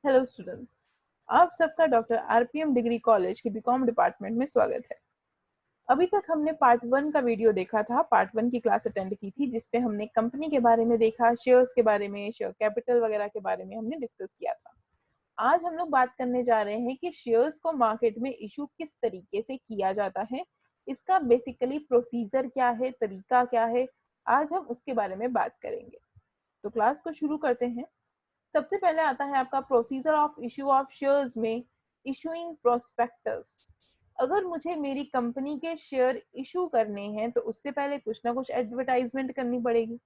Hello students, आप सबका doctor RPM degree college के बीकॉम डिपार्टमेंट में स्वागत है। अभी तक हमने पार्ट 1 का वीडियो देखा था। पार्ट 1 की क्लास अटेंड की थी जिसपे हमने कंपनी के बारे में देखा, शेयर्स के बारे में, शेयर कैपिटल वगैरह के बारे में हमने डिस्कस किया था। आज हम लोग बात करने जा रहे हैं कि शेयर्स को मार्केट में इशू किस तरीके से किया जाता है, इसका बेसिकली प्रोसीजर क्या है, तरीका क्या है, आज हम उसके बारे में बात करेंगे। तो क्लास को शुरू करते हैं। सबसे पहले आता है आपका procedure of issue of shares में इशूइंग प्रोस्पेक्टस। अगर मुझे मेरी कंपनी के शेयर इशू करने हैं तो उससे पहले कुछ ना कुछ एडवर्टाइजमेंट करनी पड़ेगी,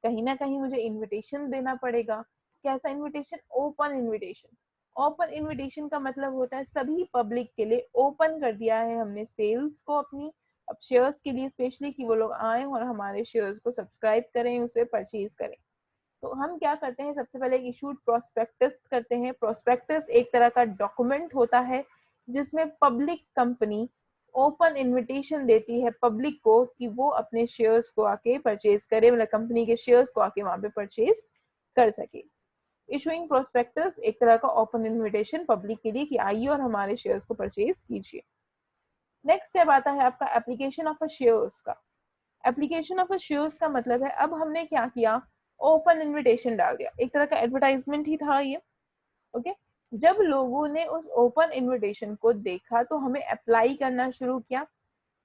कहीं ना कहीं मुझे इनविटेशन देना पड़ेगा। कैसा invitation? Open invitation. Open invitation का मतलब होता है सभी पब्लिक के लिए ओपन कर दिया है हमने सेल्स को अपनी, अब शेयर्स के लिए स्पेशली, कि वो लोग आए और हमारे शेयर्स को सब्सक्राइब करें, उसे परचेज करें। तो हम क्या करते हैं, सबसे पहले एक इशूड प्रोस्पेक्टस करते हैं। प्रोस्पेक्टस एक तरह का डॉक्यूमेंट होता है जिसमें पब्लिक कंपनी ओपन इनविटेशन देती है पब्लिक को कि वो अपने शेयर्स को आके परचेज करे, मतलब कंपनी के शेयर्स को आके वहां पे परचेज कर सके। इशूइंग प्रोस्पेक्टस एक तरह का ओपन इनविटेशन पब्लिक के लिए कि आइए और हमारे शेयर्स को परचेज कीजिए। नेक्स्ट स्टेप आता है आपका एप्लीकेशन ऑफ अ शेयर्स का। एप्लीकेशन ऑफ अ शेयर्स का मतलब है अब हमने क्या किया, ओपन इनविटेशन डाल दिया, एक तरह का एडवर्टाइजमेंट ही था ये। ओके, जब लोगों ने उस ओपन इनविटेशन को देखा तो हमें अप्लाई करना शुरू किया।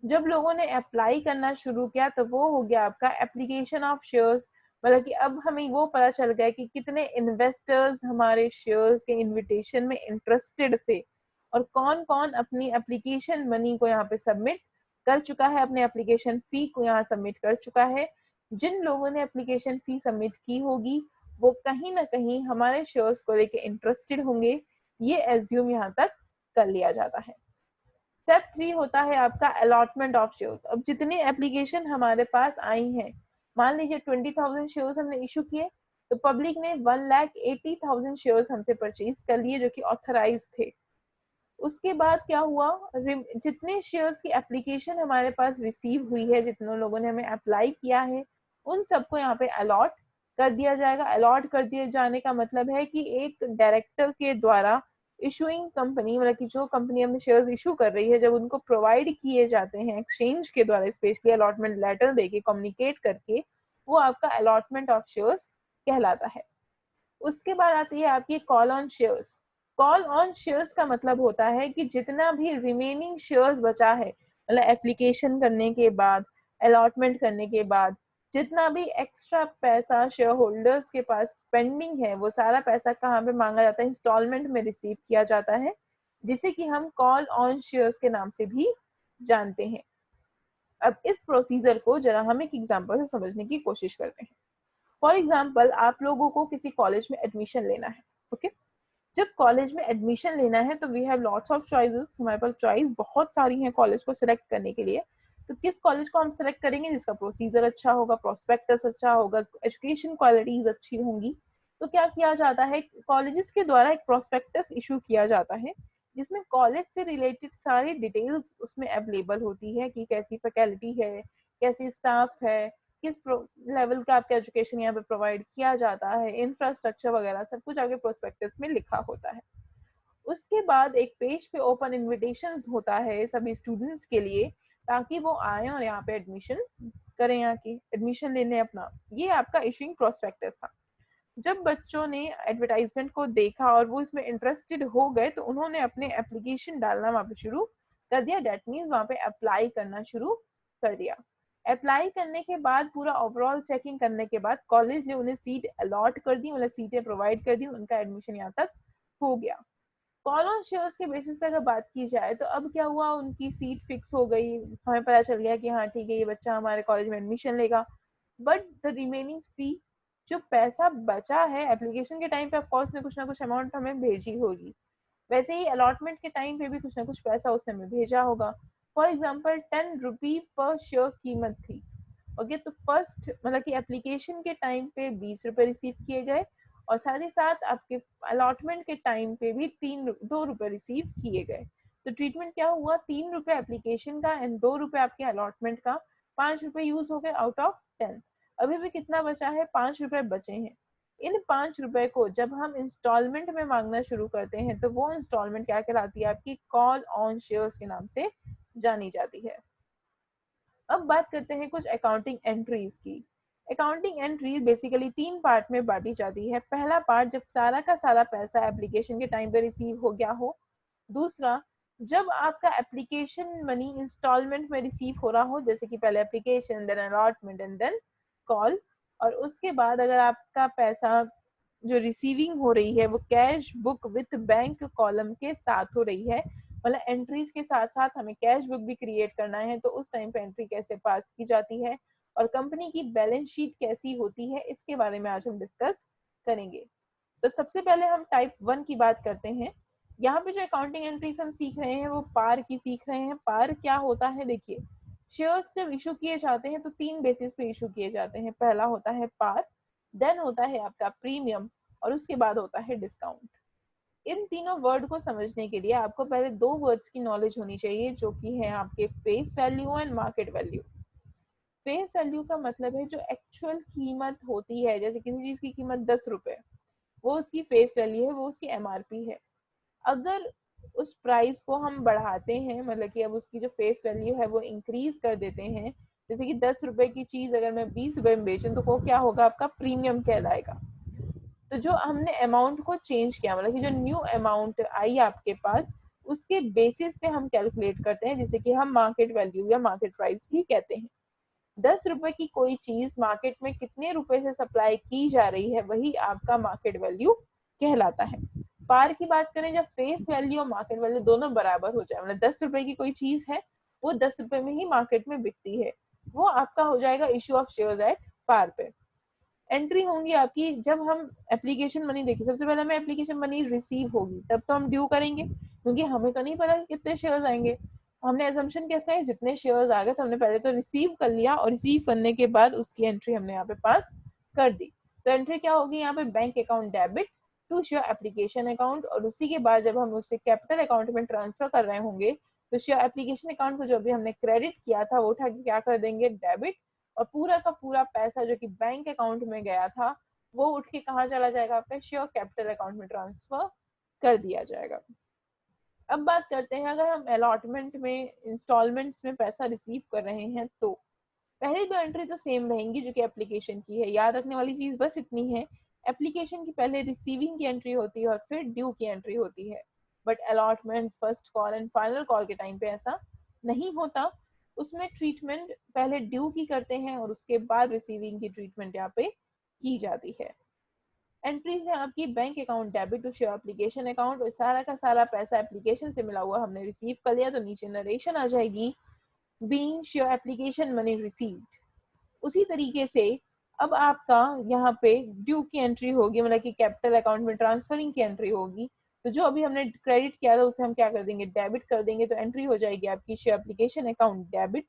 जब लोगों ने अप्लाई करना शुरू किया तो वो हो गया आपका एप्लीकेशन ऑफ शेयर्स। मतलब कि अब हमें वो पता चल गया कि कितने इन्वेस्टर्स हमारे शेयर्स के इनविटेशन में इंटरेस्टेड थे और कौन कौन अपनी एप्लीकेशन मनी को यहाँ पे सबमिट कर चुका है, अपने एप्लीकेशन फी को यहाँ सबमिट कर चुका है। जिन लोगों ने एप्लीकेशन फी सबमिट की होगी वो कहीं ना कहीं हमारे शेयर्स को लेके इंटरेस्टेड होंगे, ये एज्यूम यहाँ तक कर लिया जाता है। स्टेप 3 होता है आपका अलॉटमेंट ऑफ शेयर्स। अब जितने एप्लीकेशन हमारे पास आई हैं, मान लीजिए 20,000 शेयर्स हमने इशू किए तो पब्लिक ने 1,80,000 शेयर्स हमसे परचेज कर लिए जो कि ऑथराइज थे। उसके बाद क्या हुआ, जितने शेयर्स की एप्लीकेशन हमारे पास रिसीव हुई है, जितने लोगों ने हमें अप्लाई किया है, उन सबको यहाँ पे अलॉट कर दिया जाएगा। अलॉट कर दिए जाने का मतलब है कि एक डायरेक्टर के द्वारा इशूइंग कंपनी, मतलब कि जो कंपनी हमें शेयर्स इशू कर रही है, जब उनको प्रोवाइड किए जाते हैं एक्सचेंज के द्वारा, स्पेशली अलॉटमेंट लेटर देके कम्युनिकेट करके, वो आपका अलॉटमेंट ऑफ शेयर्स कहलाता है। उसके बाद आती है आपकी call on shares. Call on shares का मतलब होता है कि जितना भी रिमेनिंग शेयर्स बचा है, मतलब एप्लीकेशन करने के बाद, अलॉटमेंट करने के बाद, जितना भी एक्स्ट्रा पैसा शेयर होल्डर्स के पास पेंडिंग है, वो सारा पैसा कहाँ पे मांगा जाता है, इंस्टॉलमेंट में रिसीव किया जाता है, जिसे कि हम कॉल ऑन शेयर्स के नाम से भी जानते हैं। अब इस प्रोसीजर को जरा हम एक एग्जांपल से समझने की कोशिश करते हैं। फॉर एग्जाम्पल, आप लोगों को किसी कॉलेज में एडमिशन लेना है। ओके, जब कॉलेज में एडमिशन लेना है तो we have lots of choices, हमारे पास चॉइस बहुत सारी हैं कॉलेज को सिलेक्ट करने के लिए। तो किस कॉलेज को हम सिलेक्ट करेंगे जिसका प्रोसीजर अच्छा होगा, प्रोस्पेक्टस अच्छा होगा, एजुकेशन क्वालिटीज अच्छी होंगी। तो क्या किया जाता है, कॉलेजेस के द्वारा एक प्रोस्पेक्टस इशू किया जाता है जिसमें कॉलेज से रिलेटेड सारी डिटेल्स उसमें अवेलेबल होती है कि कैसी फैकल्टी है, कैसी स्टाफ है, किस लेवल का आपका एजुकेशन यहाँ पे प्रोवाइड किया जाता है, इंफ्रास्ट्रक्चर वगैरह सब कुछ आगे प्रोस्पेक्टस में लिखा होता है। उसके बाद एक पेज पे ओपन इनविटेशंस होता है सभी स्टूडेंट्स के लिए, ताकि वो आए और यहाँ पे एडमिशन करें, यहाँ की एडमिशन लेने अपना। ये आपका इशूइंग प्रोस्पेक्टस था। जब बच्चों ने एडवर्टाइजमेंट को देखा और वो इसमें इंटरेस्टेड हो गए तो उन्होंने अपने एप्लीकेशन डालना वहां पे शुरू कर दिया। डेट मीन्स वहां पे अप्लाई करना शुरू कर दिया। अप्लाई करने के बाद पूरा ओवरऑल चेकिंग करने के बाद कॉलेज ने उन्हें सीट अलॉट कर दी, मतलब सीटें प्रोवाइड कर दी, उनका एडमिशन यहाँ तक हो गया। कॉल ऑन शेयर्स के बेसिस पे अगर बात की जाए तो अब क्या हुआ, उनकी सीट फिक्स हो गई, हमें पता चल गया कि हाँ ठीक है ये बच्चा हमारे कॉलेज में एडमिशन लेगा। बट द रिमेनिंग फी, जो पैसा बचा है एप्लीकेशन के टाइम पे, ऑफकोर्स ने कुछ ना कुछ अमाउंट हमें भेजी होगी, वैसे ही अलॉटमेंट के टाइम पे भी कुछ ना कुछ पैसा उसने हमें भेजा होगा। फॉर एग्जाम्पल 10 रुपी पर शेयर कीमत थी। ओके, तो फर्स्ट मतलब कि एप्लीकेशन के टाइम पे 20 रुपए रिसीव किए गए और साथ ही साथ आपके अलॉटमेंट के टाइम पे भी 2 रुपए रिसीव किए गए। तो ट्रीटमेंट क्या हुआ, 3 रुपए एप्लीकेशन का एंड 2 रुपए आपके अलॉटमेंट का, 5 रुपए यूज हो गए आउट ऑफ 10। अभी भी कितना बचा है, 5 रुपए बचे हैं। इन 5 रुपए को जब हम इंस्टॉलमेंट में मांगना शुरू करते हैं तो वो इंस्टॉलमेंट क्या कहलाती है? आपकी कॉल ऑन शेयर्स के नाम से जानी जाती है। अब बात करते हैं कुछ अकाउंटिंग एंट्रीज की। अकाउंटिंग एंट्रीज बेसिकली 3 पार्ट में बांटी जाती है। पहला पार्ट जब सारा का सारा पैसा एप्लीकेशन के टाइम पे रिसीव हो गया हो। दूसरा, जब आपका एप्लीकेशन मनी इंस्टॉलमेंट में रिसीव हो रहा हो, जैसे कि पहले application, then allotment and then call. और उसके बाद अगर आपका पैसा जो रिसीविंग हो रही है वो cash book with bank column के साथ हो रही है, मतलब एंट्रीज के साथ साथ हमें कैश बुक भी क्रिएट करना है, तो उस टाइम पे एंट्री कैसे पास की जाती है और कंपनी की बैलेंस शीट कैसी होती है, इसके बारे में आज हम डिस्कस करेंगे। तो सबसे पहले हम टाइप 1 की बात करते हैं। यहाँ पे जो अकाउंटिंग एंट्रीज हम सीख रहे हैं वो पार की सीख रहे हैं। पार क्या होता है? देखिए, शेयर्स जब इशू किए जाते हैं तो 3 बेसिस पे इशू किए जाते हैं। पहला होता है पार, देन होता है आपका प्रीमियम और उसके बाद होता है डिस्काउंट। इन तीनों वर्ड को समझने के लिए आपको पहले 2 वर्ड्स की नॉलेज होनी चाहिए, जो कि है आपके face value and market value. Face value का मतलब है जो एक्चुअल कीमत होती है, जैसे किसी चीज की कीमत 10 रुपए, वो उसकी फेस वैल्यू है, वो उसकी एमआरपी है। अगर उस प्राइस को हम बढ़ाते हैं, मतलब कि अब उसकी जो फेस वैल्यू है वो इंक्रीज कर देते हैं, जैसे कि 10 रुपए की चीज अगर मैं 20 रुपए में बेचूं तो वो क्या होगा? आपका प्रीमियम कहलाएगा। तो जो हमने अमाउंट को चेंज किया, मतलब कि जो न्यू अमाउंट आई आपके पास, उसके बेसिस पे हम कैलकुलेट करते हैं, जिसे कि हम मार्केट वैल्यू या मार्केट प्राइस भी कहते हैं। 10 रुपए की कोई चीज मार्केट में कितने रुपए से सप्लाई की जा रही है, वही आपका मार्केट वैल्यू कहलाता है। पार की बात करें, जब फेस वैल्यू और मार्केट वैल्यू दोनों बराबर हो जाए, मतलब 10 रुपए की कोई चीज है, वो 10 रुपए में ही मार्केट में बिकती है, वो आपका हो जाएगा issue of shares at par पे। एंट्री होंगी आपकी जब हम एप्लीकेशन मनी, देखिए सबसे पहले हमें एप्लीकेशन मनी रिसीव होगी, तब तो हम ड्यू करेंगे, क्योंकि हमें तो नहीं पता कि कितने शेयर्स आएंगे। हमने एजम्पशन कैसा है, जितने शेयर्स आ गए तो हमने पहले तो रिसीव कर लिया, और रिसीव करने के बाद उसकी एंट्री हमने यहाँ पे पास कर दी। तो एंट्री क्या होगी यहाँ पे? Bank account debit to share application account, और उसी के बाद जब हम उसे कैपिटल अकाउंट में ट्रांसफर कर रहे होंगे तो शेयर एप्लीकेशन अकाउंट को जो भी हमने क्रेडिट किया था वो उठा के क्या कर देंगे? डेबिट। और पूरा का पूरा पैसा जो कि बैंक अकाउंट में गया था वो उठ के कहाँ चला जाएगा? आपका शेयर कैपिटल अकाउंट में ट्रांसफर कर दिया जाएगा। अब बात करते हैं, अगर हम अलॉटमेंट में इंस्टॉलमेंट्स में पैसा रिसीव कर रहे हैं तो पहली 2 एंट्री तो सेम रहेंगी जो कि एप्लीकेशन की है। याद रखने वाली चीज बस इतनी है, एप्लीकेशन की पहले रिसीविंग की एंट्री होती है और फिर ड्यू की एंट्री होती है। But allotment, first call and final call के टाइम पे ऐसा नहीं होता। उसमें ट्रीटमेंट पहले ड्यू की करते हैं और उसके बाद रिसीविंग की ट्रीटमेंट यहाँ पे की जाती है। एंट्रीज है आपकी bank account debit to share application account, और सारा का सारा पैसा एप्लीकेशन से मिला हुआ हमने रिसीव कर लिया, तो नीचे नरेशन आ जाएगी, being share application money received. उसी तरीके से अब आपका यहाँ पे ड्यू की एंट्री होगी, मतलब कि कैपिटल अकाउंट में ट्रांसफरिंग की एंट्री होगी। तो जो अभी हमने क्रेडिट किया था उसे हम क्या कर देंगे? डेबिट कर देंगे। तो एंट्री हो जाएगी आपकी share application account debit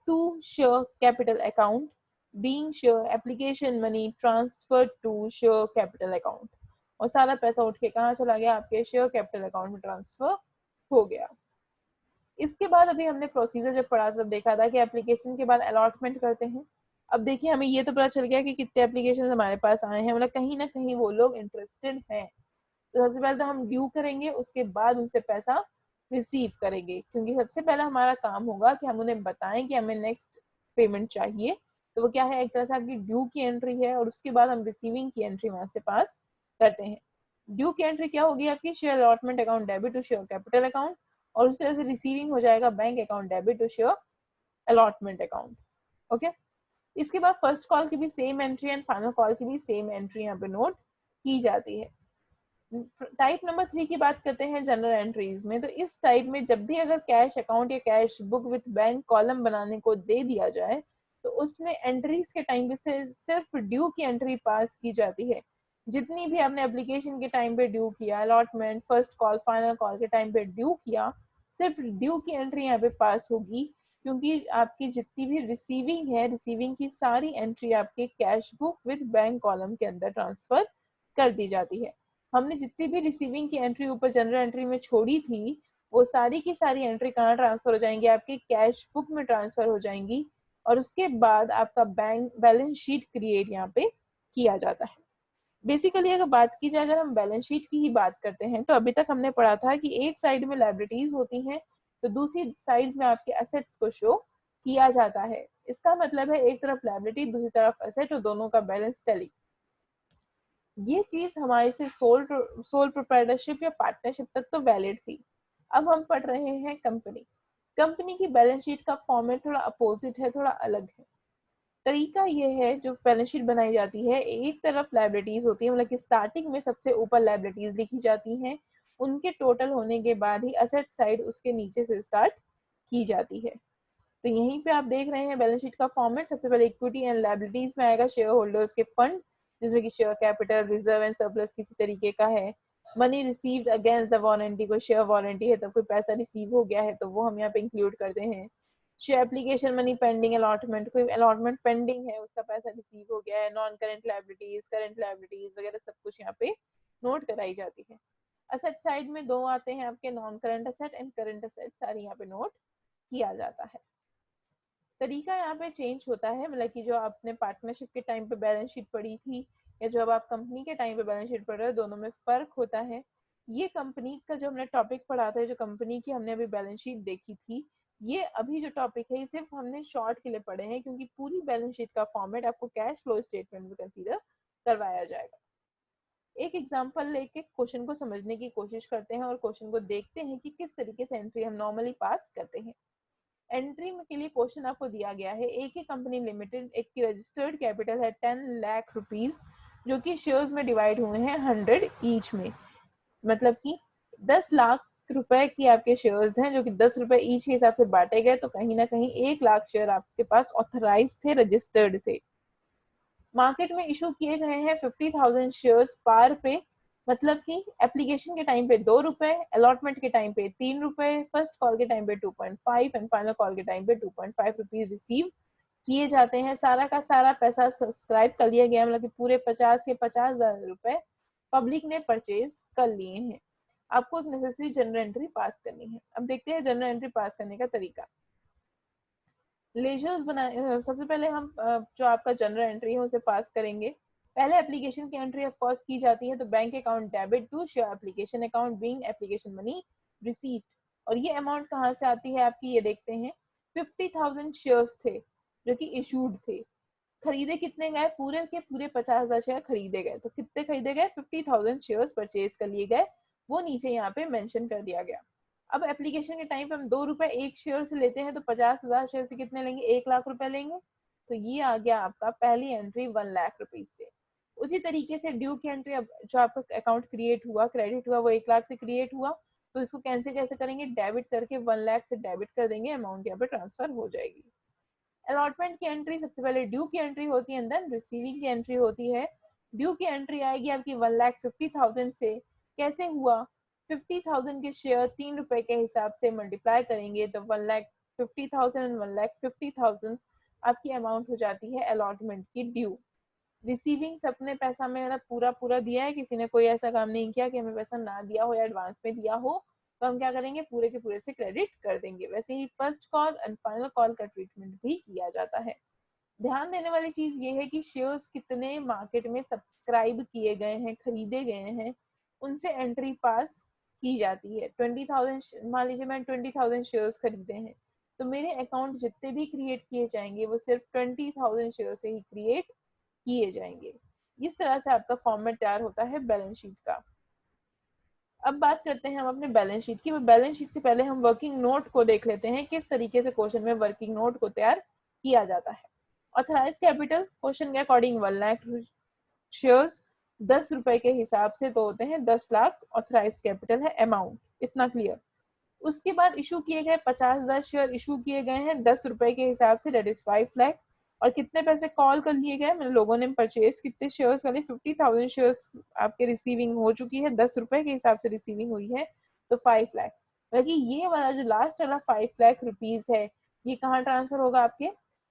to share capital account, being share application money transfer to share capital account, और सारा पैसा उठ के कहाँ चला गया? आपके शेयर कैपिटल अकाउंट में ट्रांसफर हो गया। इसके बाद अभी हमने प्रोसीजर जब पढ़ा तब देखा था कि एप्लीकेशन के बाद अलॉटमेंट करते हैं। अब देखिए, हमें ये तो पता चल गया कि कितने एप्लीकेशन हमारे पास आए हैं, मतलब कहीं ना कहीं वो लोग इंटरेस्टेड हैं। तो सबसे पहले तो हम ड्यू करेंगे, उसके बाद उनसे पैसा रिसीव करेंगे, क्योंकि सबसे पहला हमारा काम होगा कि हम उन्हें बताएं कि हमें नेक्स्ट पेमेंट चाहिए। तो वो क्या है? एक तरह से आपकी ड्यू की एंट्री है, और उसके बाद हम रिसीविंग की एंट्री वहां से पास करते हैं। ड्यू की एंट्री क्या होगी? आपकी share allotment account debit to share capital account, और उस तरह से रिसीविंग हो जाएगा bank account debit to share allotment account. Okay, इसके बाद फर्स्ट कॉल की भी same entry and final call की भी सेम एंट्री यहाँ पे नोट की जाती है। टाइप नंबर 3 की बात करते हैं जनरल एंट्रीज में। तो इस टाइप में जब भी अगर कैश अकाउंट या cash book with bank column बनाने को दे दिया जाए तो उसमें एंट्रीज के टाइम पे से सिर्फ ड्यू की एंट्री पास की जाती है। जितनी भी आपने एप्लीकेशन के टाइम पे ड्यू किया, allotment, first call, final call के टाइम पे ड्यू किया, सिर्फ ड्यू की एंट्री यहाँ पे पास होगी, क्योंकि आपकी जितनी भी रिसीविंग है, रिसीविंग की सारी एंट्री आपके cash book with bank column के अंदर ट्रांसफर कर दी जाती है। हमने जितनी भी रिसीविंग की एंट्री ऊपर जनरल एंट्री में छोड़ी थी, वो सारी की सारी एंट्री कहाँ ट्रांसफर हो जाएंगी? आपके कैश बुक में ट्रांसफर हो जाएंगी, और उसके बाद आपका बैंक बैलेंस शीट क्रिएट यहाँ पे किया जाता है। बेसिकली अगर बात की जाए, अगर हम बैलेंस शीट की ही बात करते हैं, तो अभी तक हमने पढ़ा था कि एक साइड में लायबिलिटीज होती हैं तो दूसरी साइड में आपके एसेट्स को शो किया जाता है। इसका मतलब है एक तरफ लायबिलिटी, दूसरी तरफ एसेट और दोनों का बैलेंस टैली। ये चीज हमारे से सोल प्रोप्राइटरशिप या पार्टनरशिप तक तो वैलिड थी। अब हम पढ़ रहे हैं कंपनी। कंपनी की बैलेंस शीट का फॉर्मेट थोड़ा अपोजिट है, थोड़ा अलग है। तरीका ये है, जो बैलेंस शीट बनाई जाती है, एक तरफ लायबिलिटीज होती है, मतलब कि स्टार्टिंग में सबसे ऊपर लायबिलिटीज लिखी जाती हैं, उनके टोटल होने के बाद ही असेट साइड उसके नीचे से स्टार्ट की जाती है। तो यहीं पे आप देख रहे हैं बैलेंस शीट का फॉर्मेट। सबसे पहले इक्विटी एंड लायबिलिटीज में आएगा शेयर होल्डर्स के फंड, जिसमें कि share capital, reserve and surplus किसी तरीके का है। Money received against the warranty, कोई शेयर वारंटी है तो कोई पैसा रिसीव हो गया है तो वो हम यहाँ पे इंक्लूड करते हैं। Share application money pending, allotment, कोई अलॉटमेंट पेंडिंग है, उसका पैसा रिसीव हो गया है। Non current liabilities, current liabilities वगैरह सब कुछ यहाँ पे नोट कराई जाती है। असेट साइड में दो आते हैं आपके, non current asset and current asset, सारी यहाँ पे नोट किया जाता है। तरीका यहाँ पे चेंज होता है, मतलब कि जो आपने पार्टनरशिप के टाइम पे बैलेंस शीट पढ़ी थी या जो अब आप कंपनी के टाइम पे बैलेंस शीट पढ़ रहे हो, दोनों में फर्क होता है। ये कंपनी का जो हमने टॉपिक पढ़ा था, जो कंपनी की हमने अभी बैलेंस शीट देखी थी, ये अभी जो टॉपिक है ये सिर्फ हमने शॉर्ट के लिए पढ़े हैं, क्योंकि पूरी बैलेंस शीट का फॉर्मेट आपको कैश फ्लो स्टेटमेंट में कंसीडर करवाया जाएगा। एक एग्जाम्पल लेके क्वेश्चन को समझने की कोशिश करते हैं और क्वेश्चन को देखते हैं कि किस तरीके से एंट्री हम नॉर्मली पास करते हैं। एंट्री के लिए क्वेश्चन आपको दिया गया है, एक ही कंपनी लिमिटेड, एक की रजिस्टर्ड कैपिटल है 10 लाख रुपीज, जो कि शेयर्स में डिवाइड हुए हैं 100 ईच में। मतलब कि 10 लाख रुपए की आपके शेयर्स हैं, जो कि 10 रुपए ईच के हिसाब से बांटे गए, तो कहीं ना कहीं 1 लाख शेयर आपके पास ऑथराइज थे, रजिस्टर्ड थे। मार्केट में इशू किए गए हैं 50,000 शेयर्स पार पे, मतलब कि एप्लीकेशन के टाइम पे 2 रुपए, अलॉटमेंट के टाइम पे 3 रुपए, फर्स्ट कॉल के टाइम पे 2.5 एंड फाइनल कॉल के टाइम पे 2.5 रुपीज रिसीव किए जाते हैं। सारा का सारा पैसा सब्सक्राइब कर लिया गया, मतलब कि पूरे 50 के 50,000 रुपए पब्लिक ने परचेज कर लिए हैं। आपको एक नेसेसरी जनरल एंट्री पास करनी है। अब देखते हैं जनरल एंट्री पास करने का तरीका। लेजर्स बनाए, सबसे पहले हम जो आपका जनरल एंट्री है उसे पास करेंगे। पहले एप्लीकेशन की एंट्री ऑफ कोर्स की जाती है, तो bank account debit to share application account being application money received. और ये अमाउंट कहाँ से आती है आपकी, ये देखते हैं। 50,000 शेयर्स थे जो कि इशूड थे। खरीदे कितने गए, पूरे के पूरे 50,000 शेयर खरीदे गए। तो कितने खरीदे गए, 50,000 शेयर्स परचेज कर लिए गए, वो नीचे यहाँ पे मेंशन कर दिया गया। अब एप्लीकेशन के टाइम पे हम 2 रुपए एक शेयर से लेते हैं, तो 50,000 शेयर से कितने लेंगे, 1 लाख रुपए लेंगे। तो ये आ गया आपका पहली एंट्री 1 लाख रुपीज से। उसी तरीके से ड्यू की एंट्री, अब जो आपका अकाउंट क्रिएट हुआ, क्रेडिट हुआ, वो 1 लाख से क्रिएट हुआ, तो इसको कैसे करेंगे, डेबिट करके 1 लाख से डेबिट कर देंगे, अमाउंट यहाँ पे ट्रांसफर हो जाएगी। अलॉटमेंट की एंट्री सबसे पहले ड्यू की एंट्री होती है, देन रिसीविंग की एंट्री होती है। ड्यू की एंट्री आएगी आपकी 1,50,000 से। कैसे हुआ, 50,000 के शेयर 3 रुपए के हिसाब से मल्टीप्लाई करेंगे, तो 1,50,000 एंड 1,50,000 आपकी अमाउंट हो जाती है अलॉटमेंट की ड्यू। रिसीविंग सबने पैसा मेरा पूरा पूरा दिया है, किसी ने कोई ऐसा काम नहीं किया कि हमें पैसा ना दिया हो या एडवांस में दिया हो, तो हम क्या करेंगे, पूरे के पूरे से क्रेडिट कर देंगे। वैसे ही first call and final call का ट्रीटमेंट भी किया जाता है। ध्यान देने वाली चीज ये है कि शेयर्स कितने मार्केट में सब्सक्राइब किए गए हैं, खरीदे गए हैं, उनसे एंट्री पास की जाती है। 20,000, मान लीजिए मैं 20,000 शेयर्स खरीदे हैं, तो मेरे अकाउंट जितने भी क्रिएट किए जाएंगे वो सिर्फ 20,000 शेयर से ही क्रिएट किए जाएंगे। इस तरह से आपका फॉर्मेट तैयार होता है बैलेंस शीट का। अब बात करते हैं हम अपने बैलेंस शीट की। बैलेंस शीट से पहले हम वर्किंग नोट को देख लेते हैं, किस तरीके से क्वेश्चन में वर्किंग नोट को तैयार किया जाता है। ऑथराइज कैपिटल क्वेश्चन के अकॉर्डिंग 1 लाख शेयर्स 10 रुपए के हिसाब से तो होते हैं 10 लाख ऑथराइज कैपिटल है अमाउंट, इतना क्लियर। उसके बाद इशू किए गए 50,000 शेयर इशू किए गए हैं 10 रुपए के हिसाब से, डेट इज 5 लाख। और कितने पैसे कॉल कर लिए गए, मतलब लोगों ने परचेज कितने शेयर्स कर लिए, 50,000 शेयर्स आपके रिसीविंग हो चुकी है, 10 रुपए के हिसाब से रिसीविंग हुई है, तो 5 लाख। मतलब ये वाला जो लास्ट वाला 5 लाख रुपीज है, ये कहाँ ट्रांसफर होगा, आपके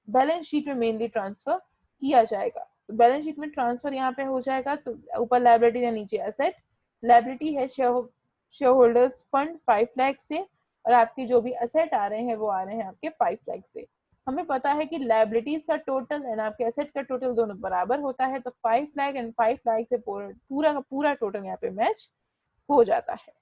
बैलेंस शीट में मेनली ट्रांसफर किया जाएगा। तो बैलेंस शीट में ट्रांसफर यहाँ पे हो जाएगा, तो ऊपर लायबिलिटी या नीचे एसेट। लायबिलिटी है शेयर होल्डर्स फंड 5 लाख से, और आपके जो भी असेट आ रहे हैं वो आ रहे हैं आपके 5 लाख से। हमें पता है कि लायबिलिटीज का टोटल एंड आपके एसेट का टोटल दोनों बराबर होता है, तो 5 लाख एंड 5 लाख से पूरा का पूरा टोटल यहाँ पे मैच हो जाता है।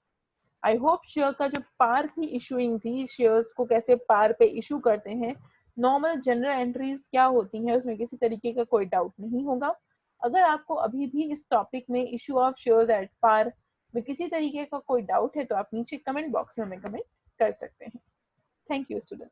आई होप शेयर का जो पार की इशूइंग थी, शेयर्स को कैसे पार पे इशू करते हैं, नॉर्मल जनरल एंट्रीज क्या होती हैं, उसमें किसी तरीके का कोई डाउट नहीं होगा। अगर आपको अभी भी इस टॉपिक में issue of shares at par में किसी तरीके का कोई डाउट है तो आप नीचे कमेंट बॉक्स में हमें कमेंट कर सकते हैं। Thank you student.